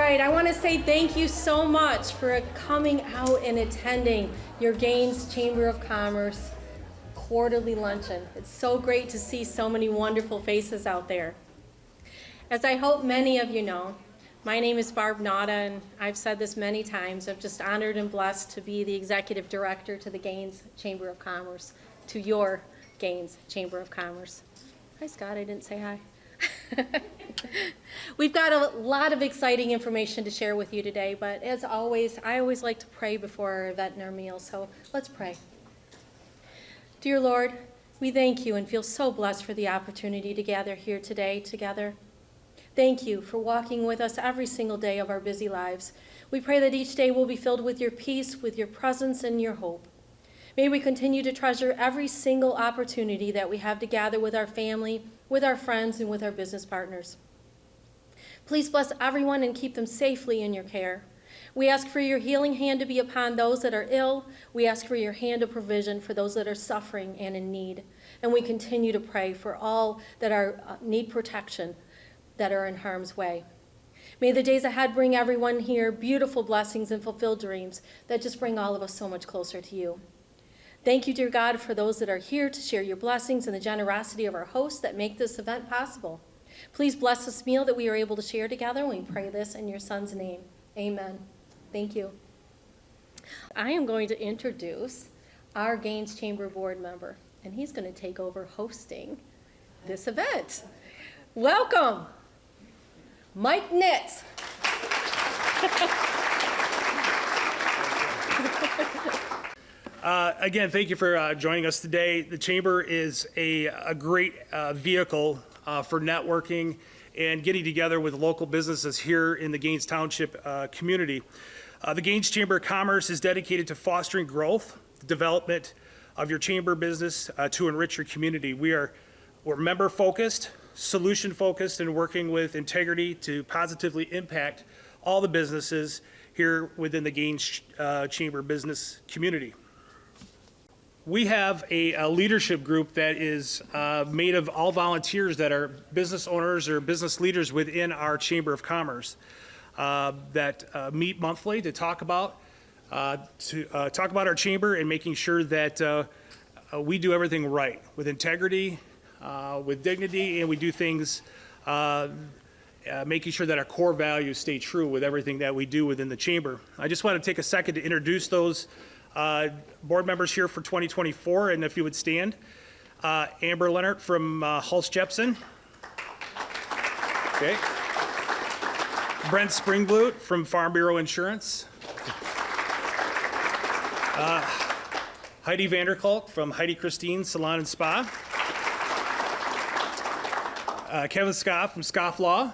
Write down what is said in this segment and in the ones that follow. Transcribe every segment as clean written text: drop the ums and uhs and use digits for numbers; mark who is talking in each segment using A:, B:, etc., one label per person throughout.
A: right, I want to say thank you so much for coming out and attending your Gaines Chamber of Commerce quarterly luncheon. It's so great to see so many wonderful faces out there. As I hope many of you know, my name is Barb Nada, and I've said this many times. I'm just honored and blessed to be the executive director to the Gaines Chamber of Commerce, to your Gaines Chamber of Commerce. Hi, Scott, I didn't say hi. We've got a lot of exciting information to share with you today, but as always, I always like to pray before our event and our meal, so let's pray. Dear Lord, we thank you and feel so blessed for the opportunity to gather here today together. Thank you for walking with us every single day of our busy lives. We pray that each day will be filled with your peace, with your presence, and your hope. May we continue to treasure every single opportunity that we have to gather with our family, with our friends, and with our business partners. Please bless everyone and keep them safely in your care. We ask for your healing hand to be upon those that are ill. We ask for your hand of provision for those that are suffering and in need. And we continue to pray for all that need protection, that are in harm's way. May the days ahead bring everyone here beautiful blessings and fulfilled dreams that just bring all of us so much closer to you. Thank you, dear God, for those that are here to share your blessings and the generosity of our hosts that make this event possible. Please bless this meal that we are able to share together, and we pray this in your Son's name. Amen. Thank you. I am going to introduce our Gaines Chamber Board member, and he's going to take over hosting this event. Welcome, Mike Nitz.
B: Again, thank you for joining us today. The Chamber is a great vehicle for networking and getting together with local businesses here in the Gaines Township community. The Gaines Chamber of Commerce is dedicated to fostering growth, development of your chamber business to enrich your community. We're member-focused, solution-focused, and working with integrity to positively impact all the businesses here within the Gaines Chamber business community. We have a leadership group that is made of all volunteers that are business owners or business leaders within our Chamber of Commerce that meet monthly to talk about our chamber and making sure that we do everything right with integrity, with dignity, and we do things making sure that our core values stay true with everything that we do within the chamber. I just want to take a second to introduce those board members here for 2024, and if you would stand. Amber Leonard from Hulse Jepson. Okay. Brent Springblut from Farm Bureau Insurance. Heidi Vanderkolk from Heidi Christine Salon and Spa. Kevin Scoff from Scoff Law.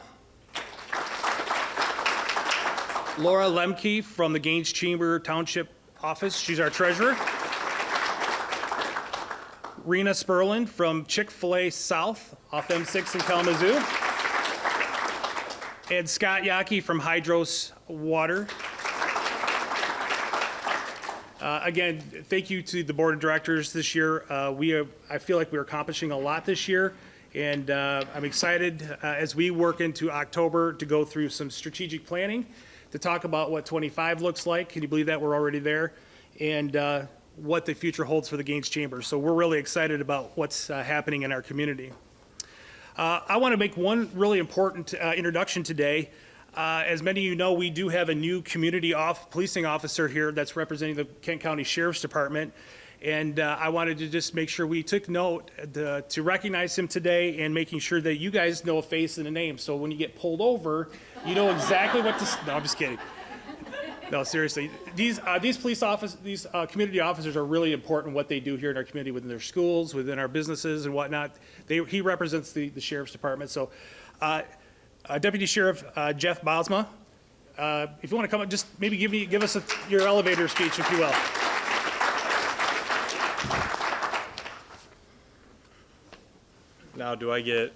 B: Laura Lemke from the Gaines Chamber Township Office. She's our treasurer. Rena Sperlin from Chick-fil-A South off M6 in Kalamazoo. And Scott Yaki from Hydros Water. Again, thank you to the board of directors this year. I feel like we're accomplishing a lot this year, and I'm excited as we work into October to go through some strategic planning to talk about what 25 looks like. Can you believe that we're already there? And what the future holds for the Gaines Chamber. So we're really excited about what's happening in our community. I want to make one really important introduction today. As many of you know, we do have a new community policing officer here that's representing the Kent County Sheriff's Department. And I wanted to just make sure we took note to recognize him today and making sure that you guys know a face and a name. So when you get pulled over, you know exactly what to, no, I'm just kidding. No, seriously, these community officers are really important in what they do here in our community, within their schools, within our businesses and whatnot. He represents the Sheriff's Department. So Deputy Sheriff Jeff Bosma, if you want to come up, just maybe give us your elevator speech, if you will.
C: Now, do I get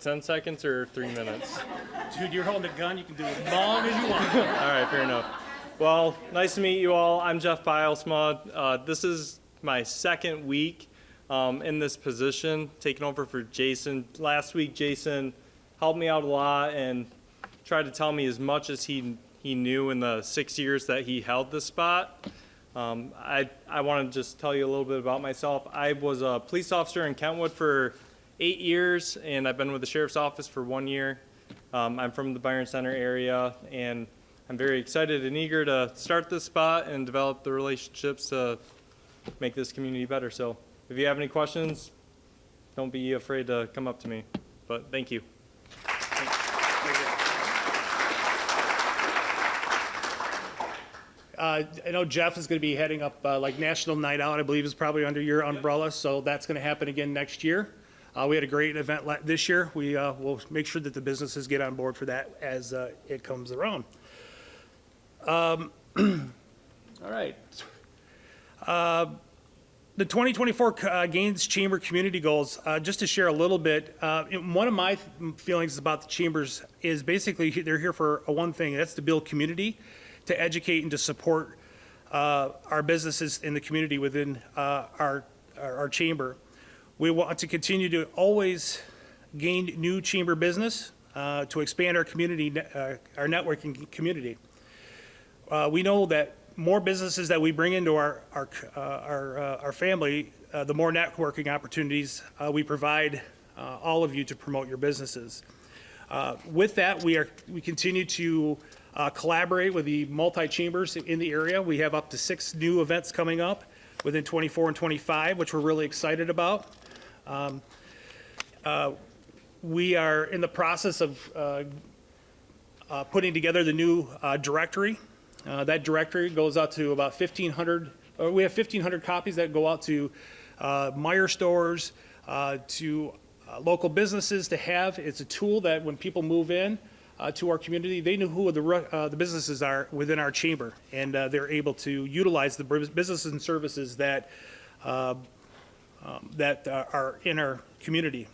C: 10 seconds or 3 minutes?
B: Dude, you're holding a gun. You can do it as long as you want.
C: All right, fair enough. Well, nice to meet you all. I'm Jeff Bilesma. This is my second week in this position, taking over for Jason. Last week, Jason helped me out a lot, and tried to tell me as much as he knew in the 6 years that he held this spot. I want to just tell you a little bit about myself. I was a police officer in Kentwood for 8 years, and I've been with the sheriff's office for 1 year. I'm from the Byron Center area, and I'm very excited and eager to start this spot and develop the relationships to make this community better. So if you have any questions, don't be afraid to come up to me. But thank you.
B: I know Jeff is going to be heading up like National Night Out, I believe is probably under your umbrella, so that's going to happen again next year. We had a great event this year. We will make sure that the businesses get on board for that as it comes around. All right. The 2024 Gaines Chamber Community Goals, just to share a little bit, one of my feelings about the chambers is basically they're here for one thing, and that's to build community, to educate and to support our businesses in the community within our chamber. We want to continue to always gain new chamber business to expand our community, our networking community. We know that more businesses that we bring into our family, the more networking opportunities we provide all of you to promote your businesses. With that, we continue to collaborate with the multi-chambers in the area. We have up to 6 new events coming up within 24 and 25, which we're really excited about. We are in the process of putting together the new directory. That directory goes out to about 1,500, we have 1,500 copies that go out to Meijer stores, to local businesses to have. It's a tool that when people move in to our community, they know who the businesses are within our chamber, and they're able to utilize the businesses and services that are in our community.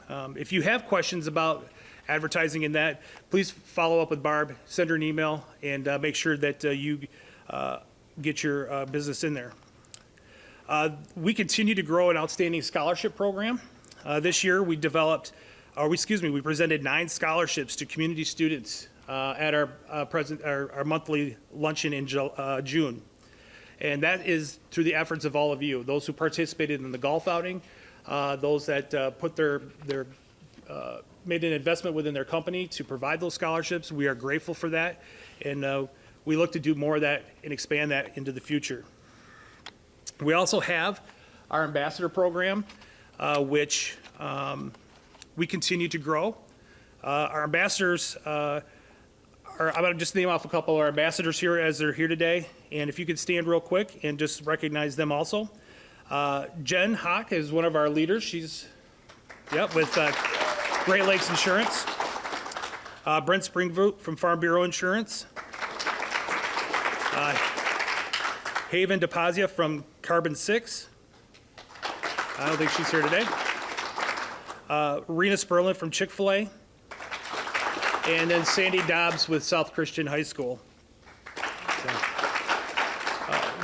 B: If you have questions about advertising in that, please follow up with Barb, send her an email, and make sure that you get your business in there. We continue to grow an outstanding scholarship program. This year we we presented 9 scholarships to community students at our monthly luncheon in June. And that is through the efforts of all of you, those who participated in the golf outing, those that made an investment within their company to provide those scholarships. We are grateful for that, and we look to do more of that and expand that into the future. We also have our ambassador program, which we continue to grow. Our ambassadors I'm going to just name off a couple of our ambassadors here as they're here today, and if you could stand real quick and just recognize them also. Jen Hawk is one of our leaders. She's with Great Lakes Insurance. Brent Springvoot from Farm Bureau Insurance. Haven DePazia from Carbon 6. I don't think she's here today. Rena Sperlin from Chick-fil-A. And then Sandy Dobbs with South Christian High School.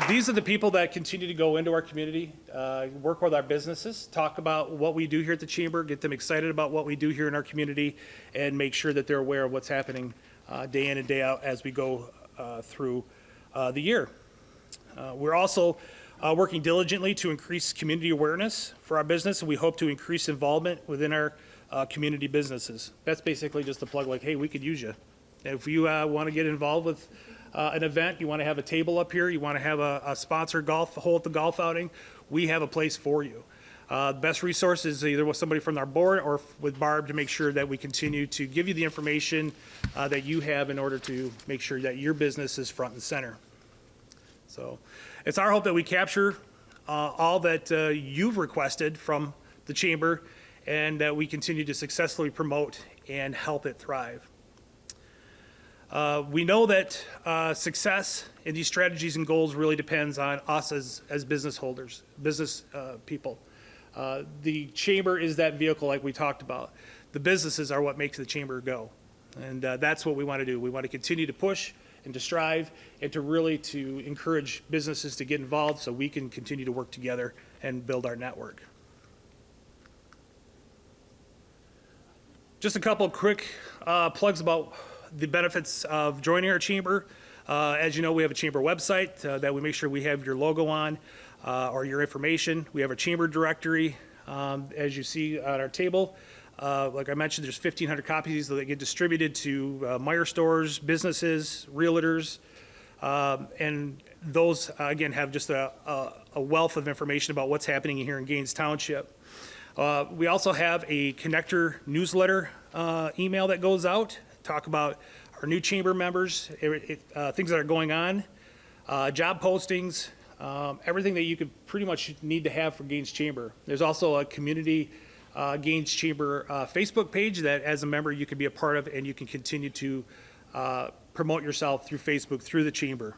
B: These are the people that continue to go into our community, work with our businesses, talk about what we do here at the Chamber, get them excited about what we do here in our community, and make sure that they're aware of what's happening day in and day out as we go through the year. We're also working diligently to increase community awareness for our business, and we hope to increase involvement within our community businesses. That's basically just a plug like, hey, we could use you. If you want to get involved with an event, you want to have a table up here, you want to have a sponsored golf hole at the golf outing, we have a place for you. The best resource is either with somebody from our board or with Barb to make sure that we continue to give you the information that you have in order to make sure that your business is front and center. So it's our hope that we capture all that you've requested from the Chamber and that we continue to successfully promote and help it thrive. We know that success in these strategies and goals really depends on us as business holders, business people. The Chamber is that vehicle like we talked about. The businesses are what makes the Chamber go. And that's what we want to do. We want to continue to push and to strive and to really to encourage businesses to get involved so we can continue to work together and build our network. Just a couple of quick plugs about the benefits of joining our chamber. As you know, we have a chamber website that we make sure we have your logo on or your information. We have a chamber directory, as you see on our table. Like I mentioned, there's 1,500 copies that get distributed to Meijer stores, businesses, realtors, and those, again, have just a wealth of information about what's happening here in Gaines Township. We also have a connector newsletter email that goes out, talk about our new chamber members, things that are going on, job postings, everything that you could pretty much need to have for Gaines Chamber. There's also a community Gaines Chamber Facebook page that as a member you can be a part of, and you can continue to promote yourself through Facebook, through the chamber.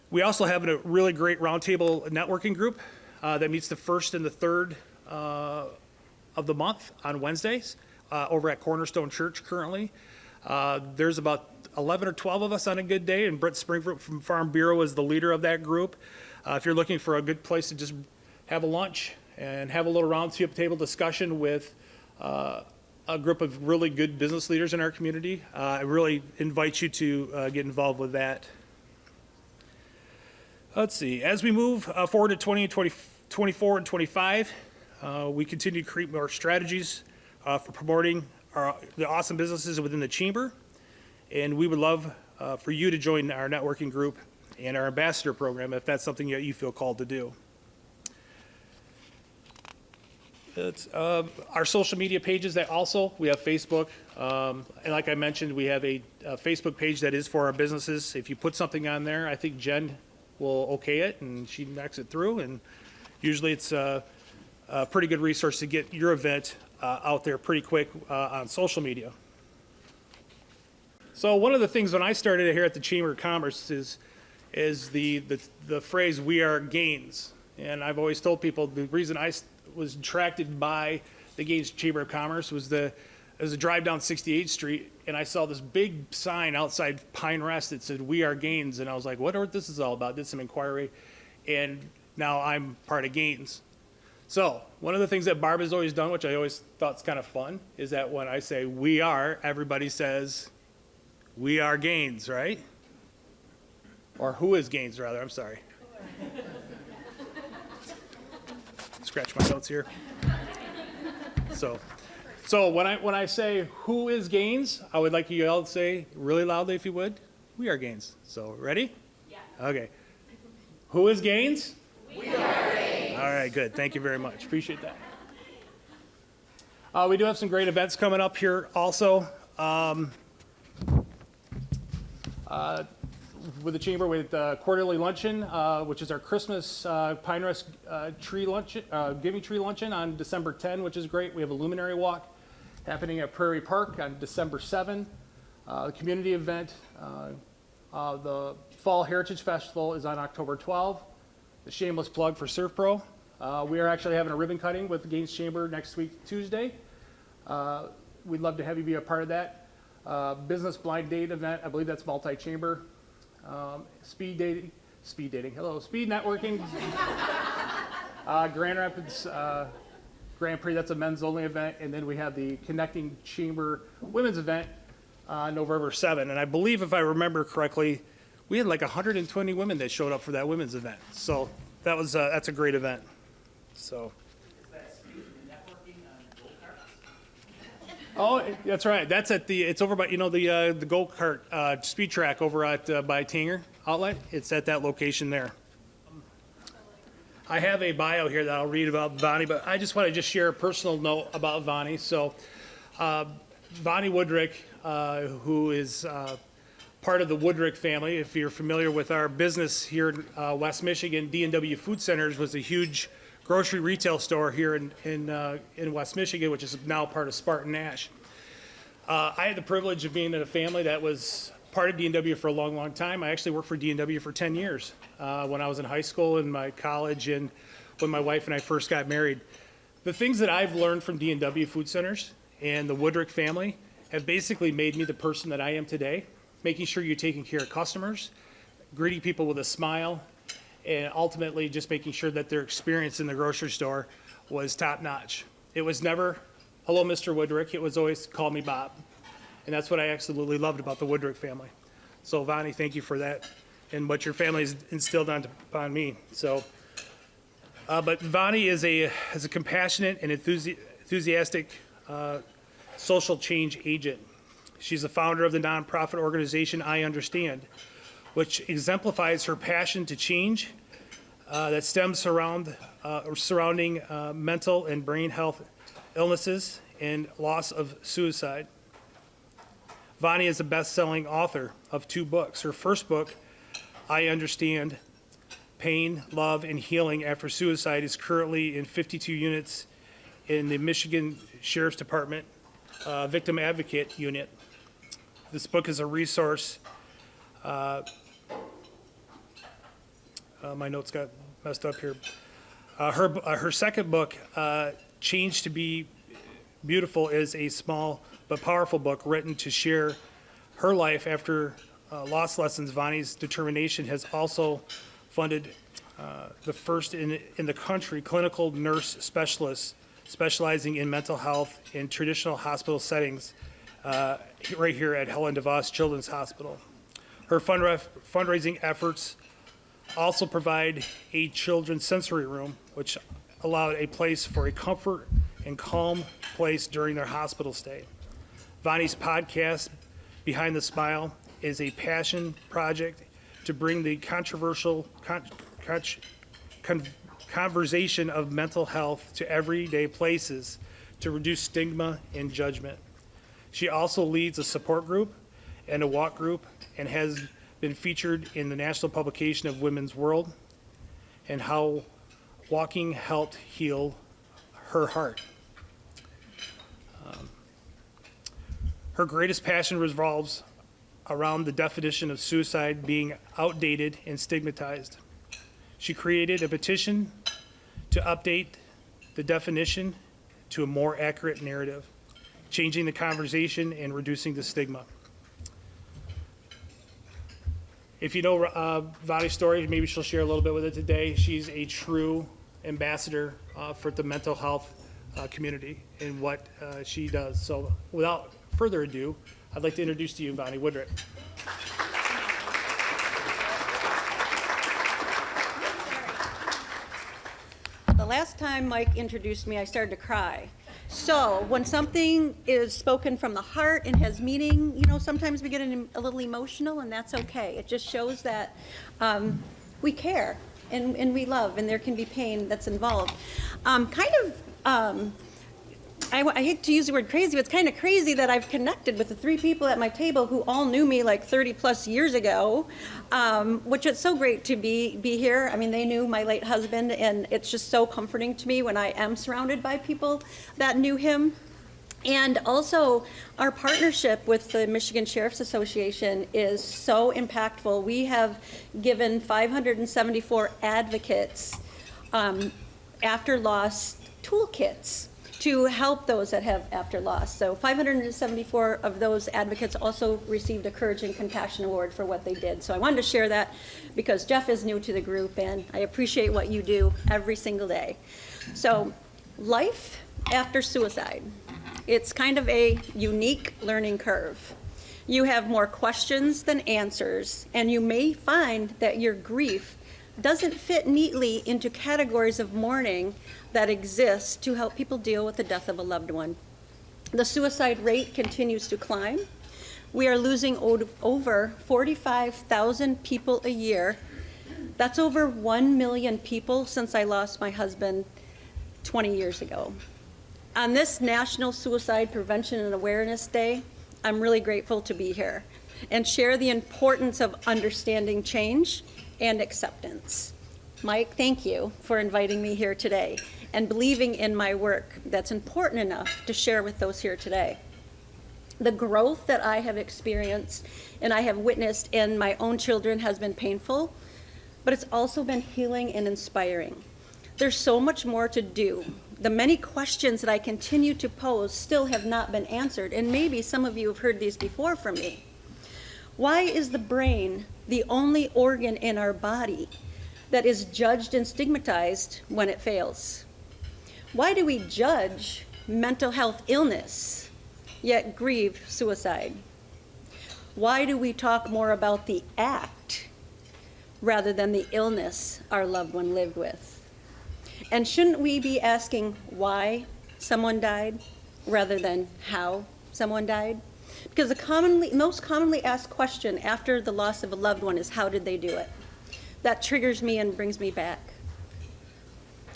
B: We also have a really great roundtable networking group that meets the first and the third of the month on Wednesdays over at Cornerstone Church currently. There's about 11 or 12 of us on a good day, and Brett Springford from Farm Bureau is the leader of that group. If you're looking for a good place to just have a lunch and have a little round table discussion with a group of really good business leaders in our community, I really invite you to get involved with that. Let's see, as we move forward to 2024 and 25, we continue to create more strategies for promoting the awesome businesses within the chamber, and we would love for you to join our networking group and our ambassador program if that's something that you feel called to do. It's, our social media pages that also, we have Facebook, and like I mentioned, we have a Facebook page that is for our businesses. If you put something on there, I think Jen will okay it and she knocks it through, and usually it's a pretty good resource to get your event out there pretty quick on social media. So one of the things when I started here at the Chamber of Commerce is the phrase, "We are Gaines." And I've always told people the reason I was attracted by the Gaines Chamber of Commerce was it was a drive down 68th Street, and I saw this big sign outside Pine Rest that said, "We are Gaines," and I was like, what this is all about? Did some inquiry, and now I'm part of Gaines. So one of the things that Barb has always done, which I always thought is kind of fun, is that when I say "we are," everybody says, "We are Gaines," right? Or "who is Gaines," rather, I'm sorry. Scratch my notes here. So when I say "who is Gaines," I would like you all to say really loudly, if you would, "We are Gaines." So ready? Yeah. Okay. Who is Gaines? We are Gaines. All right, good. Thank you very much. Appreciate that. We do have some great events coming up here also. With the chamber, with quarterly luncheon, which is our Christmas Pine Rest tree luncheon, giving tree luncheon on December 10, which is great. We have a luminary walk happening at Prairie Park on December 7. The community event, the Fall Heritage Festival is on October 12. The shameless plug for Surf Pro. We are actually having a ribbon cutting with the Gaines Chamber next week, Tuesday. We'd love to have you be a part of that. Business blind date event, I believe that's multi-chamber. Speed networking. Grand Rapids Grand Prix, that's a men's only event. And then we have the Connecting Chamber women's event November 7. And I believe, if I remember correctly, we had like 120 women that showed up for that women's event. So that was that's a great event. So. Oh, that's right. That's at it's over by, the go-kart speed track over at by Tanger Outlet. It's at that location there. I have a bio here that I'll read about Vonnie, but I just want to share a personal note about Vonnie. So, Vonnie Woodrick, who is part of the Woodrick family. If you're familiar with our business here in West Michigan, D&W Food Centers was a huge grocery retail store here in West Michigan, which is now part of Spartan Nash. I had the privilege of being in a family that was part of D&W for a long, long time. I actually worked for D&W for 10 years when I was in high school and my college and when my wife and I first got married. The things that I've learned from D&W Food Centers and the Woodrick family have basically made me the person that I am today, making sure you're taking care of customers, greeting people with a smile, and ultimately just making sure that their experience in the grocery store was top notch. It was never hello, Mr. Woodrick. It was always call me Bob. And that's what I absolutely loved about the Woodrick family. So Vonnie, thank you for that and what your family has instilled upon me. So, but Vonnie is a compassionate and enthusiastic social change agent. She's the founder of the nonprofit organization I Understand, which exemplifies her passion to change that stems surrounding mental and brain health illnesses and loss of suicide. Vonnie is a best-selling author of 2 books. Her first book, I Understand, Pain, Love, and Healing After Suicide, is currently in 52 units in the Michigan Sheriff's Department Victim Advocate Unit. This book is a resource. My notes got messed up here. Her second book, Change to Be Beautiful, is a small but powerful book written to share her life after lost lessons. Vonnie's determination has also funded the first in the country clinical nurse specialist specializing in mental health in traditional hospital settings right here at Helen DeVos Children's Hospital. Her fundraising efforts also provide a children's sensory room, which allowed a place for a comfort and calm place during their hospital stay. Vonnie's podcast, Behind the Smile, is a passion project to bring the controversial conversation of mental health to everyday places to reduce stigma and judgment. She also leads a support group and a walk group and has been featured in the national publication of Women's World and how walking helped heal her heart. Her greatest passion revolves around the definition of suicide being outdated and stigmatized. She created a petition to update the definition to a more accurate narrative, changing the conversation and reducing the stigma. If you know Vonnie's story, maybe she'll share a little bit with it today. She's a true ambassador for the mental health community and what she does. So without further ado, I'd like to introduce to you Vonnie Woodrick.
D: The last time Mike introduced me, I started to cry. So when something is spoken from the heart and has meaning, you know, sometimes we get a little emotional, and that's okay. It just shows that we care and we love, and there can be pain that's involved. I hate to use the word crazy, but it's kind of crazy that I've connected with the 3 people at my table who all knew me like 30 plus years ago, which it's so great to be here. I mean, they knew my late husband, and it's just so comforting to me when I am surrounded by people that knew him. And also, our partnership with the Michigan Sheriff's Association is so impactful. We have given 574 advocates after loss toolkits to help those that have after loss. So 574 of those advocates also received a Courage and Compassion Award for what they did. So I wanted to share that because Jeff is new to the group, and I appreciate what you do every single day. So life after suicide. It's kind of a unique learning curve. You have more questions than answers, and you may find that your grief doesn't fit neatly into categories of mourning that exist to help people deal with the death of a loved one. The suicide rate continues to climb. We are losing over 45,000 people a year. That's over 1 million people since I lost my husband 20 years ago. On this National Suicide Prevention and Awareness Day, I'm really grateful to be here and share the importance of understanding change and acceptance. Mike, thank you for inviting me here today and believing in my work that's important enough to share with those here today. The growth that I have experienced and I have witnessed in my own children has been painful, but it's also been healing and inspiring. There's so much more to do. The many questions that I continue to pose still have not been answered, and maybe some of you have heard these before from me. Why is the brain the only organ in our body that is judged and stigmatized when it fails? Why do we judge mental health illness, yet grieve suicide? Why do we talk more about the act rather than the illness our loved one lived with? And shouldn't we be asking why someone died rather than how someone died? Because the most commonly asked question after the loss of a loved one is, how did they do it? That triggers me and brings me back.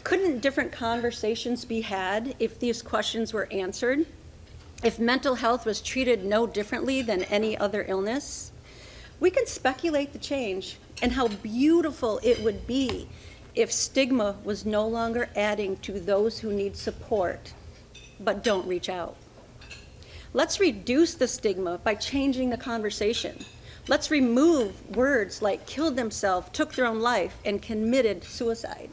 D: Couldn't different conversations be had if these questions were answered? If mental health was treated no differently than any other illness? We can speculate the change and how beautiful it would be if stigma was no longer adding to those who need support but don't reach out. Let's reduce the stigma by changing the conversation. Let's remove words like killed themselves, took their own life, and committed suicide.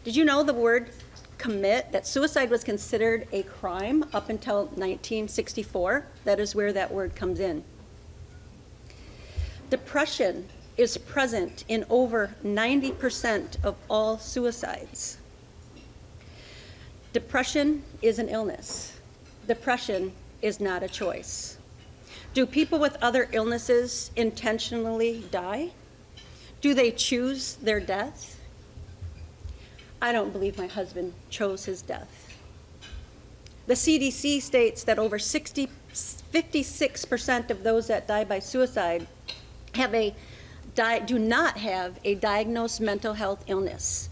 D: Did you know the word commit, that suicide was considered a crime up until 1964? That is where that word comes in. Depression is present in over 90% of all suicides. Depression is an illness. Depression is not a choice. Do people with other illnesses intentionally die? Do they choose their death? I don't believe my husband chose his death. The CDC states that over 56% of those that die by suicide do not have a diagnosed mental health illness.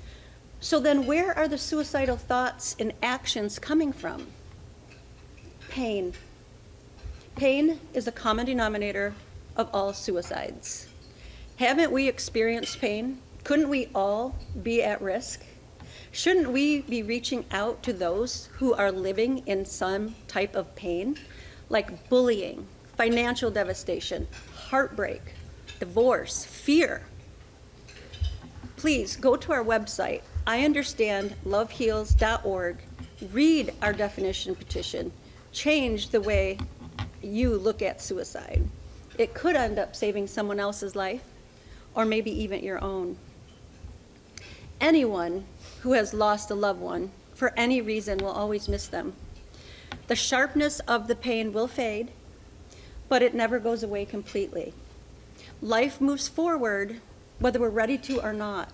D: So then where are the suicidal thoughts and actions coming from? Pain. Pain is a common denominator of all suicides. Haven't we experienced pain? Couldn't we all be at risk? Shouldn't we be reaching out to those who are living in some type of pain, like bullying, financial devastation, heartbreak, divorce, fear? Please go to our website, iunderstandloveheals.org, read our definition petition, change the way you look at suicide. It could end up saving someone else's life, or maybe even your own. Anyone who has lost a loved one for any reason will always miss them. The sharpness of the pain will fade, but it never goes away completely. Life moves forward whether we're ready to or not,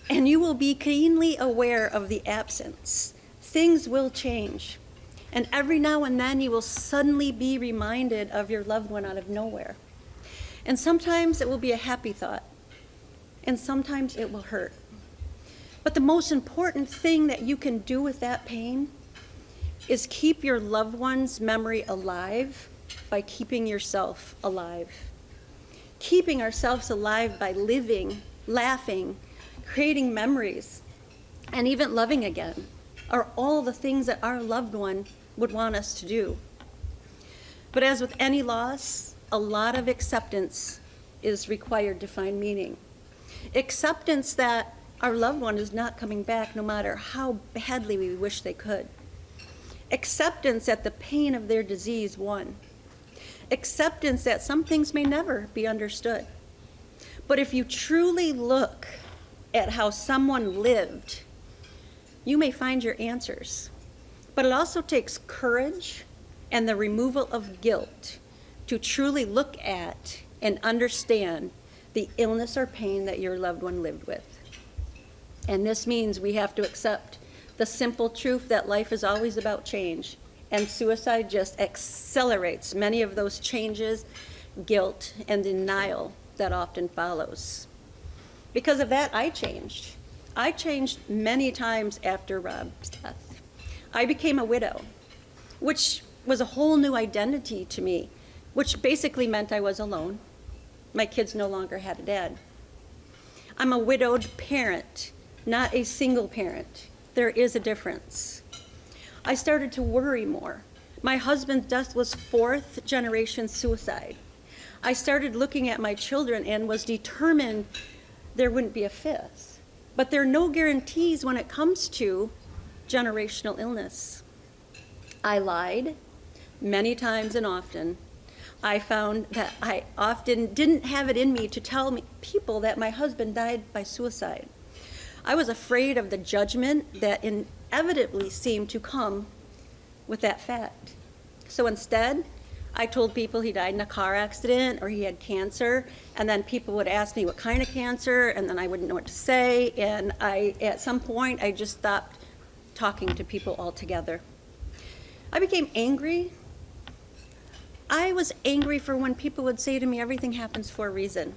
D: and you will be keenly aware of the absence. Things will change, and every now and then you will suddenly be reminded of your loved one out of nowhere. And sometimes it will be a happy thought, and sometimes it will hurt. But the most important thing that you can do with that pain is keep your loved one's memory alive by keeping yourself alive. Keeping ourselves alive by living, laughing, creating memories, and even loving again are all the things that our loved one would want us to do. But as with any loss, a lot of acceptance is required to find meaning. Acceptance that our loved one is not coming back no matter how badly we wish they could. Acceptance that the pain of their disease won. Acceptance that some things may never be understood. But if you truly look at how someone lived, you may find your answers. But it also takes courage and the removal of guilt to truly look at and understand the illness or pain that your loved one lived with. And this means we have to accept the simple truth that life is always about change, and suicide just accelerates many of those changes, guilt, and denial that often follows. Because of that, I changed. I changed many times after Rob's death. I became a widow, which was a whole new identity to me, which basically meant I was alone. My kids no longer had a dad. I'm a widowed parent, not a single parent. There is a difference. I started to worry more. My husband's death was 4th generation suicide. I started looking at my children and was determined there wouldn't be a 5th. But there are no guarantees when it comes to generational illness. I lied many times and often. I found that I often didn't have it in me to tell people that my husband died by suicide. I was afraid of the judgment that inevitably seemed to come with that fact. So instead, I told people he died in a car accident or he had cancer, and then people would ask me what kind of cancer, and then I wouldn't know what to say, and at some point, I just stopped talking to people altogether. I became angry. I was angry for when people would say to me, everything happens for a reason,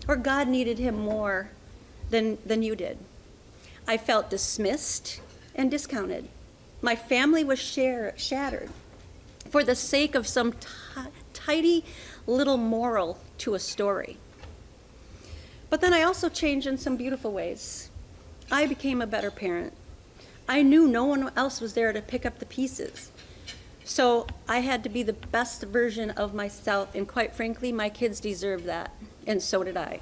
D: or God needed him more than you did. I felt dismissed and discounted. My family was shattered for the sake of some tidy little moral to a story. But then I also changed in some beautiful ways. I became a better parent. I knew no one else was there to pick up the pieces. So I had to be the best version of myself, and quite frankly, my kids deserved that, and so did I.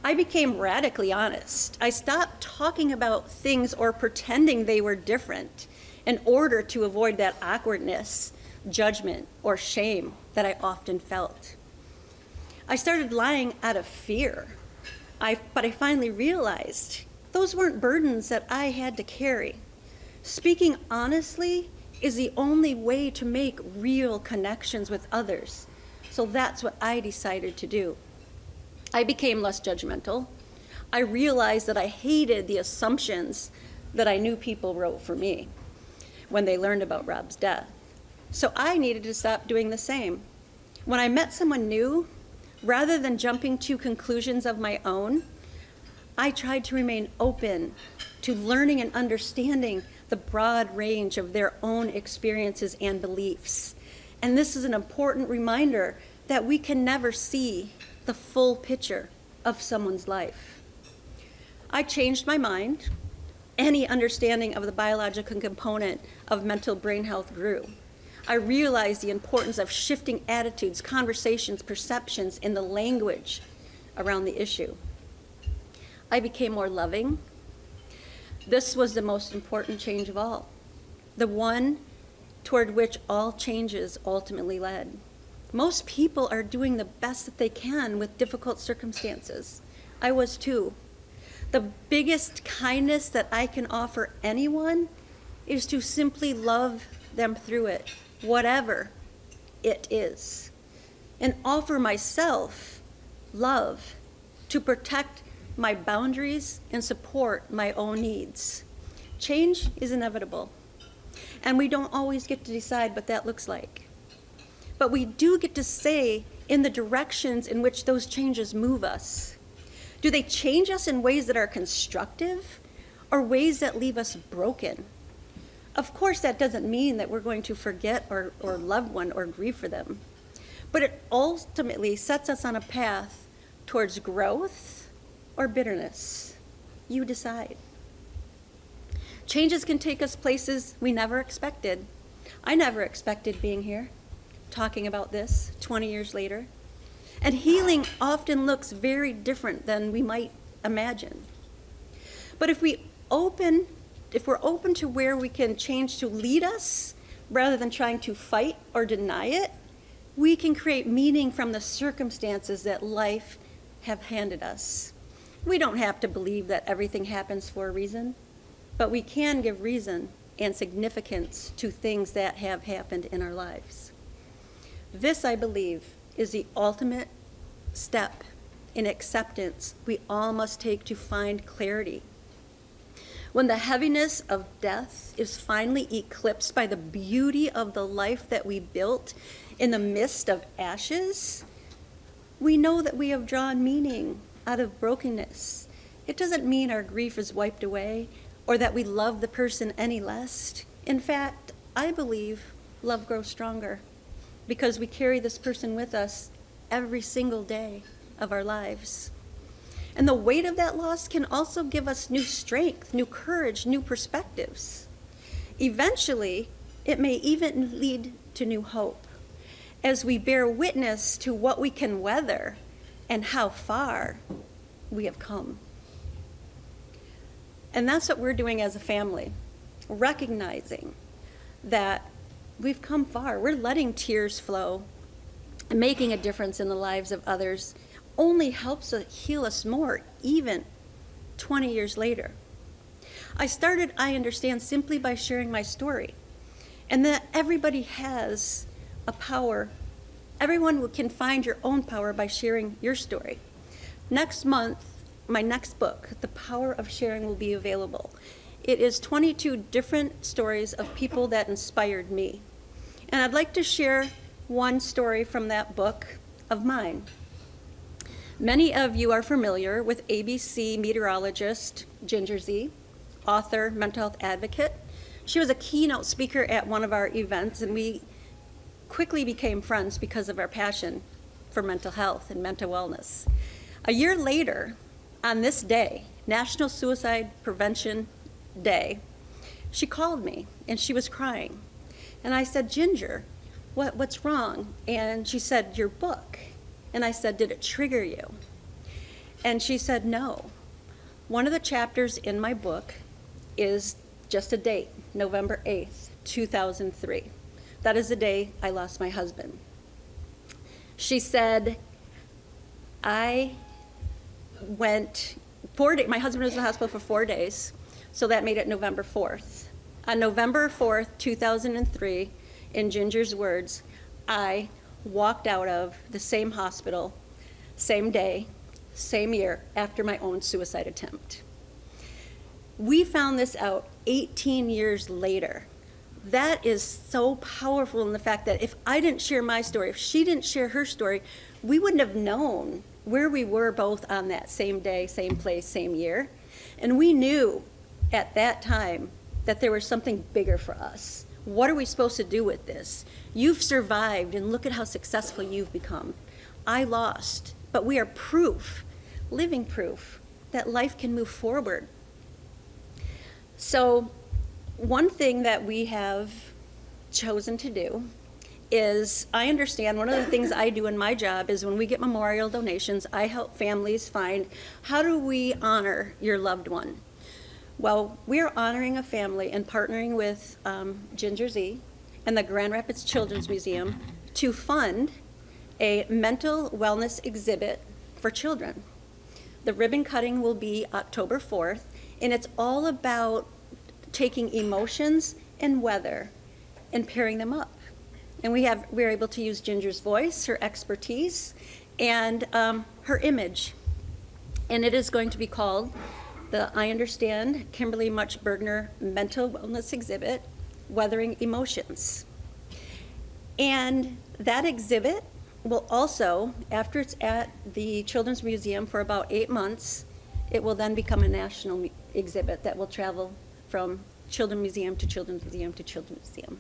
D: I became radically honest. I stopped talking about things or pretending they were different in order to avoid that awkwardness, judgment, or shame that I often felt. I started lying out of fear, but I finally realized those weren't burdens that I had to carry. Speaking honestly is the only way to make real connections with others. So that's what I decided to do. I became less judgmental. I realized that I hated the assumptions that I knew people wrote for me when they learned about Rob's death. So I needed to stop doing the same. When I met someone new, rather than jumping to conclusions of my own, I tried to remain open to learning and understanding the broad range of their own experiences and beliefs. And this is an important reminder that we can never see the full picture of someone's life. I changed my mind. Any understanding of the biological component of mental brain health grew. I realized the importance of shifting attitudes, conversations, perceptions, and the language around the issue. I became more loving. This was the most important change of all, the one toward which all changes ultimately led. Most people are doing the best that they can with difficult circumstances. I was too. The biggest kindness that I can offer anyone is to simply love them through it, whatever it is, and offer myself love to protect my boundaries and support my own needs. Change is inevitable, and we don't always get to decide what that looks like. But we do get to say in the directions in which those changes move us. Do they change us in ways that are constructive or ways that leave us broken? Of course, that doesn't mean that we're going to forget or love one or grieve for them. But it ultimately sets us on a path towards growth or bitterness. You decide. Changes can take us places we never expected. I never expected being here, talking about this 20 years later. And healing often looks very different than we might imagine. But if we're open to where we can change to lead us, rather than trying to fight or deny it, we can create meaning from the circumstances that life have handed us. We don't have to believe that everything happens for a reason, but we can give reason and significance to things that have happened in our lives. This, I believe, is the ultimate step in acceptance we all must take to find clarity. When the heaviness of death is finally eclipsed by the beauty of the life that we built in the midst of ashes, we know that we have drawn meaning out of brokenness. It doesn't mean our grief is wiped away or that we love the person any less. In fact, I believe love grows stronger because we carry this person with us every single day of our lives. And the weight of that loss can also give us new strength, new courage, new perspectives. Eventually, it may even lead to new hope as we bear witness to what we can weather and how far we have come. And that's what we're doing as a family, recognizing that we've come far. We're letting tears flow and making a difference in the lives of others only helps heal us more, even 20 years later. I started I Understand simply by sharing my story. and that everybody has a power. Everyone can find your own power by sharing your story. Next month, my next book, The Power of Sharing, will be available. It is 22 different stories of people that inspired me. And I'd like to share one story from that book of mine. Many of you are familiar with ABC meteorologist Ginger Z, author, mental health advocate. She was a keynote speaker at one of our events, and we quickly became friends because of our passion for mental health and mental wellness. A year later, on this day, National Suicide Prevention Day, she called me and she was crying. And I said, Ginger, what's wrong? And she said, your book. And I said, did it trigger you? And she said, no. One of the chapters in my book is just a date, November 8th, 2003. That is the day I lost my husband. She said, I went 4 days, my husband was in the hospital for 4 days, so that made it November 4th. On November 4th, 2003, in Ginger's words, I walked out of the same hospital, same day, same year, after my own suicide attempt. We found this out 18 years later. That is so powerful in the fact that if I didn't share my story, if she didn't share her story, we wouldn't have known where we were both on that same day, same place, same year. And we knew at that time that there was something bigger for us. What are we supposed to do with this? You've survived, and look at how successful you've become. I lost, but we are proof, living proof, that life can move forward. So one thing that we have chosen to do is, I understand one of the things I do in my job is when we get memorial donations, I help families find, how do we honor your loved one? Well, we're honoring a family and partnering with Ginger Z and the Grand Rapids Children's Museum to fund a mental wellness exhibit for children. The ribbon cutting will be October 4th, and it's all about taking emotions and weather and pairing them up. And we're able to use Ginger's voice, her expertise, and her image. And it is going to be called the I Understand Kimberly Much-Bergner Mental Wellness Exhibit, Weathering Emotions. And that exhibit will also, after it's at the Children's Museum for about 8 months, it will then become a national exhibit that will travel from Children's Museum to Children's Museum to Children's Museum.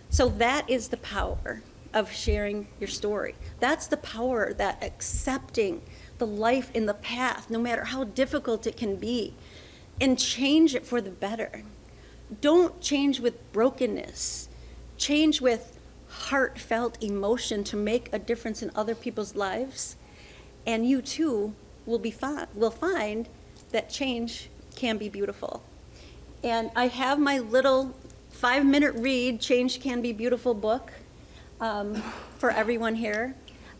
D: So that is the power of sharing your story. That's the power that accepting the life in the path, no matter how difficult it can be, and change it for the better. Don't change with brokenness. Change with heartfelt emotion to make a difference in other people's lives, and you too will find that change can be beautiful. And I have my little 5-minute read, Change Can Be Beautiful book for everyone here.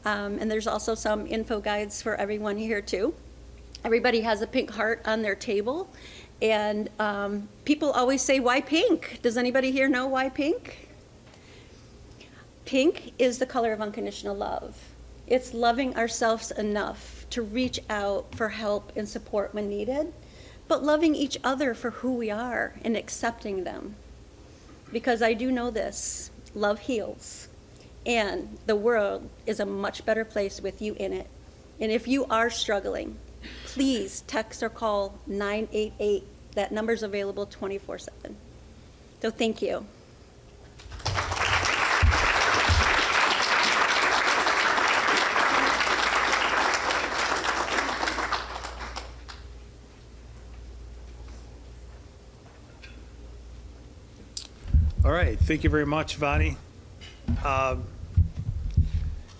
D: And there's also some info guides for everyone here too. Everybody has a pink heart on their table. And people always say, why pink? Does anybody here know why pink? Pink is the color of unconditional love. It's loving ourselves enough to reach out for help and support when needed, but loving each other for who we are and accepting them. Because I do know this, love heals, and the world is a much better place with you in it. And if you are struggling, please text or call 988. That number's available 24/7. So thank you.
B: All right, thank you very much, Vonnie.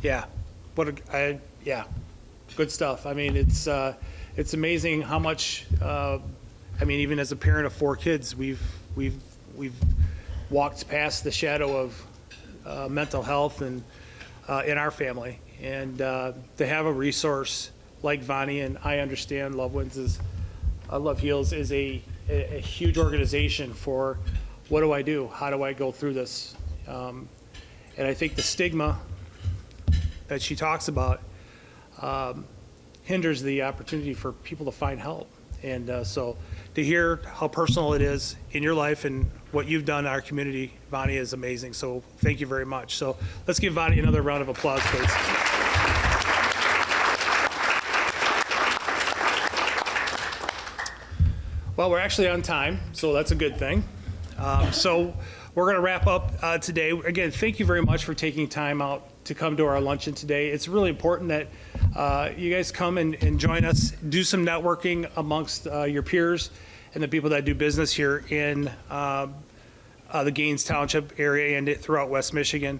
B: Yeah, good stuff. I mean, it's amazing how much. I mean, even as a parent of 4 kids, we've walked past the shadow of mental health and in our family, and to have a resource like Vonnie and I Understand Loved Ones is Love Heals is a huge organization for what do I do? How do I go through this? And I think the stigma that she talks about hinders the opportunity for people to find help. And so to hear how personal it is in your life and what you've done in our community, Vonnie, is amazing. So thank you very much. So let's give Vonnie another round of applause, please. Well, we're actually on time, so that's a good thing. So we're going to wrap up today. Again, thank you very much for taking time out to come to our luncheon today. It's really important that you guys come and join us, do some networking amongst your peers and the people that do business here in the Gaines Township area and throughout West Michigan.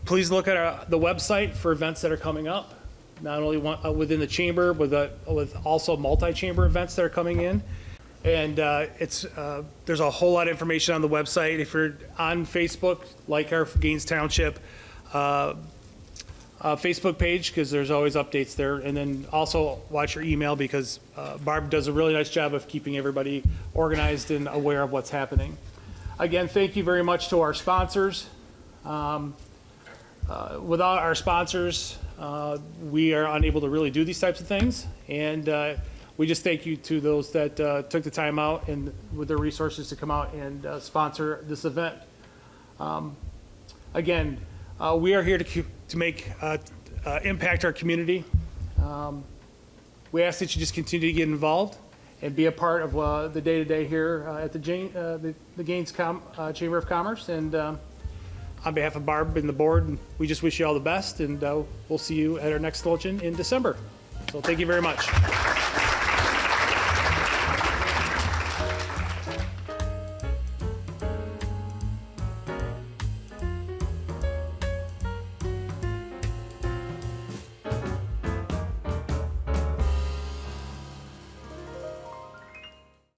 B: Please look at the website for events that are coming up, not only within the chamber, with also multi-chamber events that are coming in. And there's a whole lot of information on the website. If you're on Facebook, like our Gaines Township Facebook page, because there's always updates there. And then also watch your email, because Barb does a really nice job of keeping everybody organized and aware of what's happening. Again, thank you very much to our sponsors. Without our sponsors, we are unable to really do these types of things. And we just thank you to those that took the time out and with their resources to come out and sponsor this event. Again, we are here to make impact our community. We ask that you just continue to get involved and be a part of the day-to-day here at the Gaines Chamber of Commerce. And on behalf of Barb and the board, we just wish you all the best, and we'll see you at our next luncheon in December. So thank you very much.